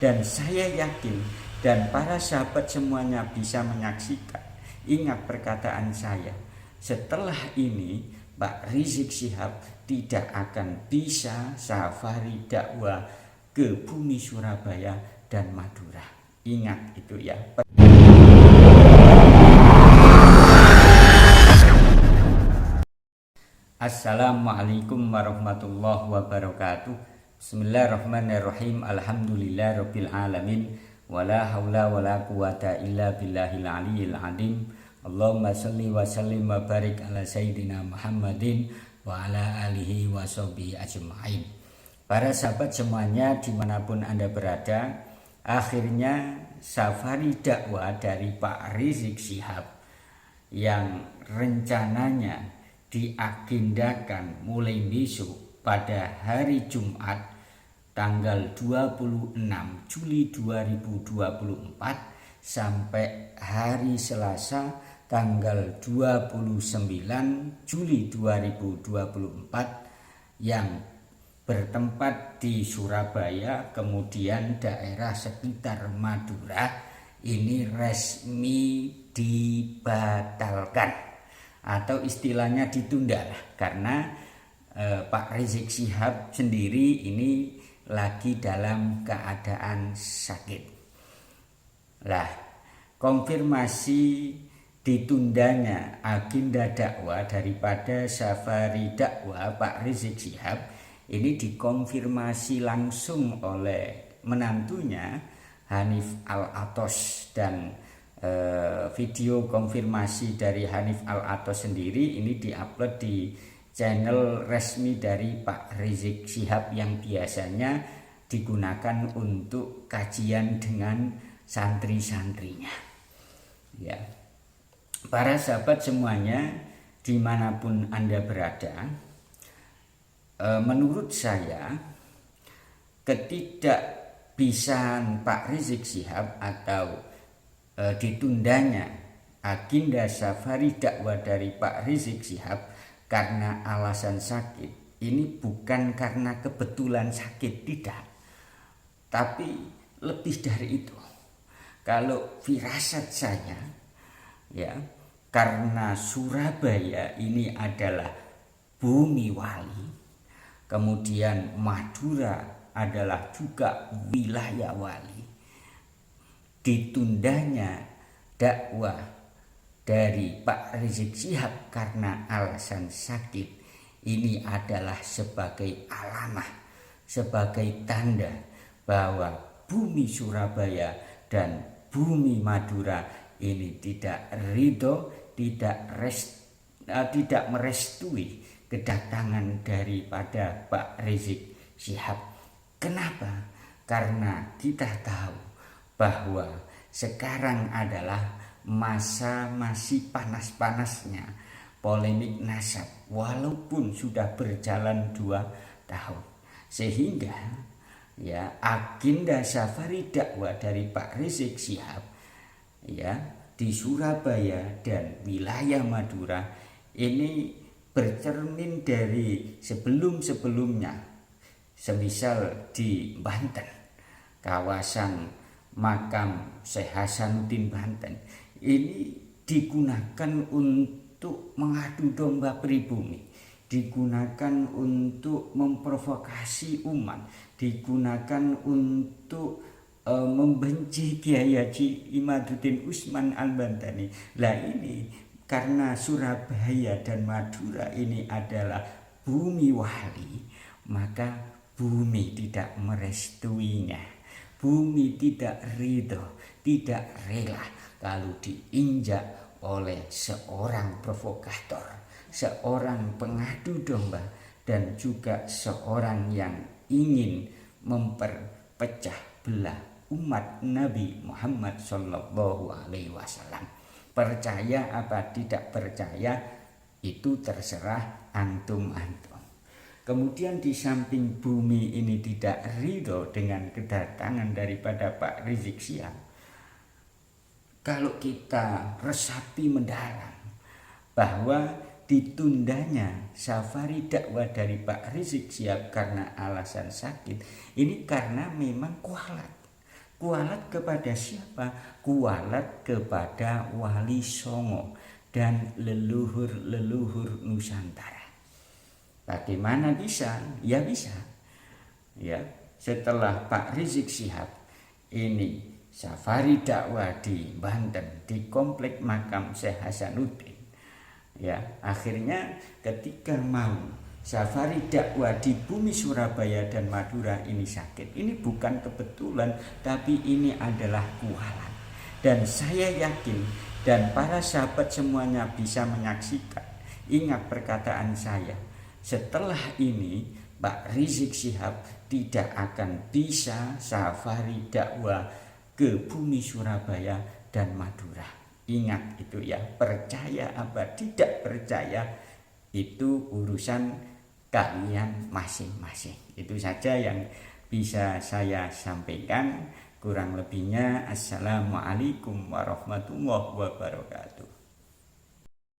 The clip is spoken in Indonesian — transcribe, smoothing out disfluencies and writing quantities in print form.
Dan saya yakin dan para sahabat semuanya bisa menyaksikan. Ingat perkataan saya, setelah ini Pak Rizik Syihab tidak akan bisa safari dakwah ke bumi Surabaya dan Madura. Ingat itu ya. Assalamualaikum warahmatullahi wabarakatuh. Bismillahirrahmanirrahim. Alhamdulillahirabbil alamin. Wala haula wala quwata illa billahil aliyil azim. Allahumma shalli wa sallim wa barik ala sayyidina Muhammadin wa ala alihi wa sahbihi ajma'in. Para sahabat semuanya dimanapun Anda berada, akhirnya safari dakwah dari Pak Rizik Syihab yang rencananya diagendakan mulai besok pada hari Jumat tanggal 26 Juli 2024 sampai hari Selasa tanggal 29 Juli 2024 yang bertempat di Surabaya kemudian daerah sekitar Madura ini resmi dibatalkan atau istilahnya ditunda karena Pak Rizik Syihab sendiri ini lagi dalam keadaan sakit. Lah, konfirmasi ditundanya agenda dakwah daripada safari dakwah Pak Rizik Syihab ini dikonfirmasi langsung oleh menantunya Hanif Al-Athos dan video konfirmasi dari Hanif Al-Athos sendiri ini diupload di channel resmi dari Pak Rizik Syihab yang biasanya digunakan untuk kajian dengan santri-santrinya. Ya, para sahabat semuanya dimanapun Anda berada, menurut saya ketidakbisaan Pak Rizik Syihab atau ditundanya agenda safari dakwah dari Pak Rizik Syihab karena alasan sakit ini bukan karena kebetulan sakit, tidak, tapi lebih dari itu. Kalau firasat saya ya, karena Surabaya ini adalah bumi wali, kemudian Madura adalah juga wilayah wali, ditundanya dakwah dari Pak Rizik Syihab karena alasan sakit ini adalah sebagai alamah, sebagai tanda bahwa bumi Surabaya dan bumi Madura ini tidak ridho, tidak merestui kedatangan daripada Pak Rizik Syihab. Kenapa? Karena kita tahu bahwa sekarang adalah masa masih panas-panasnya polemik nasab walaupun sudah berjalan 2 tahun, sehingga ya agenda safari dakwah dari Pak Rizik Syihab ya di Surabaya dan wilayah Madura ini bercermin dari sebelum-sebelumnya, semisal di Banten, kawasan makam Syekh Hasanuddin Banten ini digunakan untuk mengadu domba pribumi, digunakan untuk memprovokasi umat, digunakan untuk membenci Kiai Haji Imaduddin Usman Al-Bantani. Lah ini karena Surabaya dan Madura ini adalah bumi wali, maka bumi tidak merestuinya. Bumi tidak ridho, tidak rela kalau diinjak oleh seorang provokator, seorang pengadu domba, dan juga seorang yang ingin memperpecah belah umat Nabi Muhammad SAW. Percaya apa tidak percaya itu terserah antum-antum. Kemudian di samping bumi ini tidak ridho dengan kedatangan daripada Pak Rizik Syihab, kalau kita resapi mendalam bahwa ditundanya safari dakwah dari Pak Rizik Syihab karena alasan sakit, ini karena memang kualat. Kualat kepada siapa? Kualat kepada Wali Songo dan leluhur-leluhur Nusantara. Bagaimana bisa? Ya bisa. Ya, setelah Pak Rizik Syihab ini safari dakwah di Banten di komplek makam Syekh Hasanuddin. Ya, akhirnya ketika mau safari dakwah di bumi Surabaya dan Madura ini sakit. Ini bukan kebetulan, tapi ini adalah kualat. Dan saya yakin dan para sahabat semuanya bisa menyaksikan. Ingat perkataan saya, setelah ini Pak Rizik Syihab tidak akan bisa safari dakwah ke bumi Surabaya dan Madura. Ingat itu ya, percaya apa tidak percaya itu urusan kalian masing-masing. Itu saja yang bisa saya sampaikan. Kurang lebihnya, assalamualaikum warahmatullahi wabarakatuh.